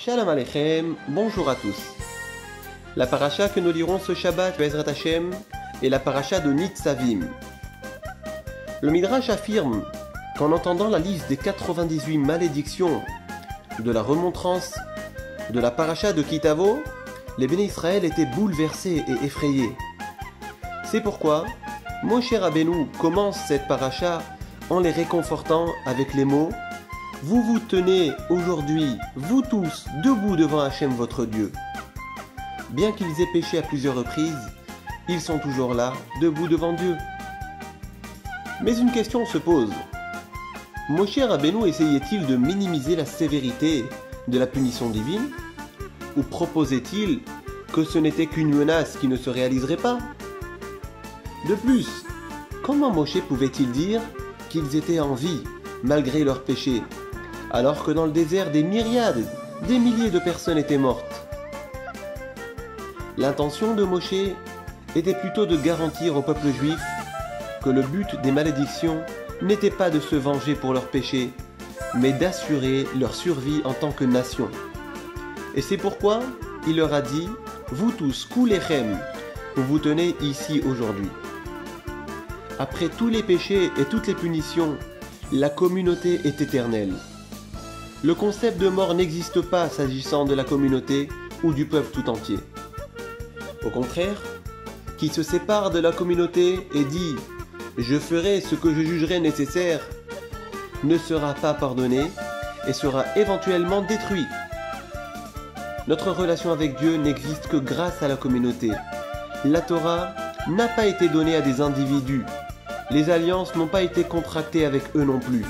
Shalom Aleichem, bonjour à tous. La paracha que nous lirons ce Shabbat Be'ezrat Hashem est la paracha de Nitzavim. Le Midrash affirme qu'en entendant la liste des 98 malédictions de la remontrance de la paracha de Kitavo, les Béné Israël étaient bouleversés et effrayés. C'est pourquoi Moshe Rabbeinu commence cette paracha en les réconfortant avec les mots « Vous vous tenez aujourd'hui, vous tous, debout devant Hachem votre Dieu. » Bien qu'ils aient péché à plusieurs reprises, ils sont toujours là, debout devant Dieu. Mais une question se pose. Moshe Rabbeinu essayait-il de minimiser la sévérité de la punition divine? Ou proposait-il que ce n'était qu'une menace qui ne se réaliserait pas? De plus, comment Moshe pouvait-il dire qu'ils étaient en vie, malgré leurs péchés, alors que dans le désert des myriades, des milliers de personnes étaient mortes? L'intention de Moshe était plutôt de garantir au peuple juif que le but des malédictions n'était pas de se venger pour leurs péchés, mais d'assurer leur survie en tant que nation. Et c'est pourquoi il leur a dit « Vous tous, Kulechem, vous vous tenez ici aujourd'hui. » Après tous les péchés et toutes les punitions, la communauté est éternelle. Le concept de mort n'existe pas s'agissant de la communauté ou du peuple tout entier. Au contraire, qui se sépare de la communauté et dit « Je ferai ce que je jugerai nécessaire » ne sera pas pardonné et sera éventuellement détruit. Notre relation avec Dieu n'existe que grâce à la communauté. La Torah n'a pas été donnée à des individus. Les alliances n'ont pas été contractées avec eux non plus.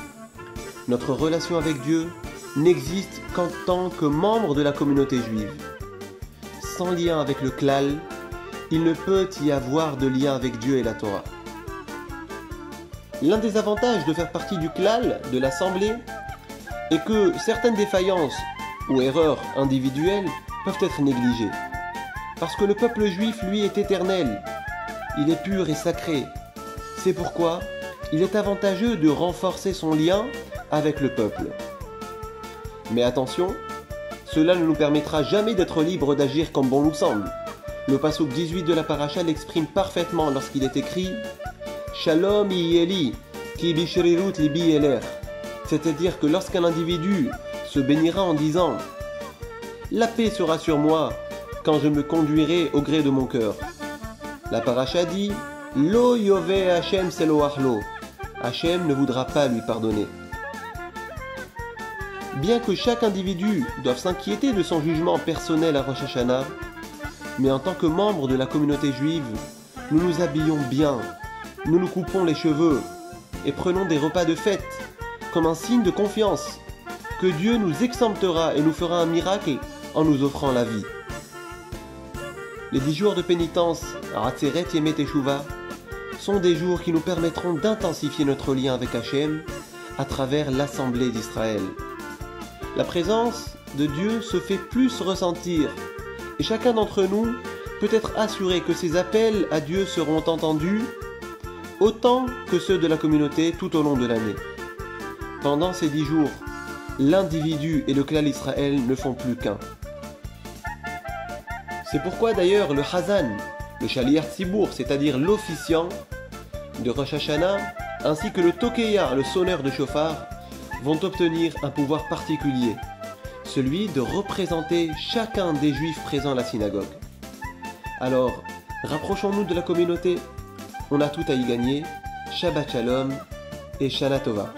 Notre relation avec Dieu n'existe qu'en tant que membre de la communauté juive. Sans lien avec le klal, il ne peut y avoir de lien avec Dieu et la Torah. L'un des avantages de faire partie du klal, de l'assemblée, est que certaines défaillances ou erreurs individuelles peuvent être négligées. Parce que le peuple juif, lui, est éternel. Il est pur et sacré. C'est pourquoi il est avantageux de renforcer son lien avec le peuple. Mais attention, cela ne nous permettra jamais d'être libres d'agir comme bon nous semble. Le passouk 18 de la paracha l'exprime parfaitement lorsqu'il est écrit « Shalom yeli ki bishrirut libi eler » c'est-à-dire que lorsqu'un individu se bénira en disant « La paix sera sur moi quand je me conduirai au gré de mon cœur ». La paracha dit « Lo yove Hashem seloachlo » Hashem ne voudra pas lui pardonner. Bien que chaque individu doive s'inquiéter de son jugement personnel à Rosh Hashanah, mais en tant que membre de la communauté juive, nous nous habillons bien, nous nous coupons les cheveux et prenons des repas de fête comme un signe de confiance que Dieu nous exemptera et nous fera un miracle en nous offrant la vie. Les 10 jours de pénitence, Atzeret Yemei Teshuvah, sont des jours qui nous permettront d'intensifier notre lien avec Hachem à travers l'Assemblée d'Israël. La présence de Dieu se fait plus ressentir et chacun d'entre nous peut être assuré que ses appels à Dieu seront entendus autant que ceux de la communauté tout au long de l'année. Pendant ces 10 jours, l'individu et le klal Israël ne font plus qu'un. C'est pourquoi d'ailleurs le Hazan, le Shaliach Tzibour, c'est-à-dire l'officiant de Rosh Hashanah, ainsi que le Tokeya, le sonneur de chauffard, vont obtenir un pouvoir particulier, celui de représenter chacun des juifs présents à la synagogue. Alors, rapprochons-nous de la communauté, on a tout à y gagner. Shabbat Shalom et Shana Tova.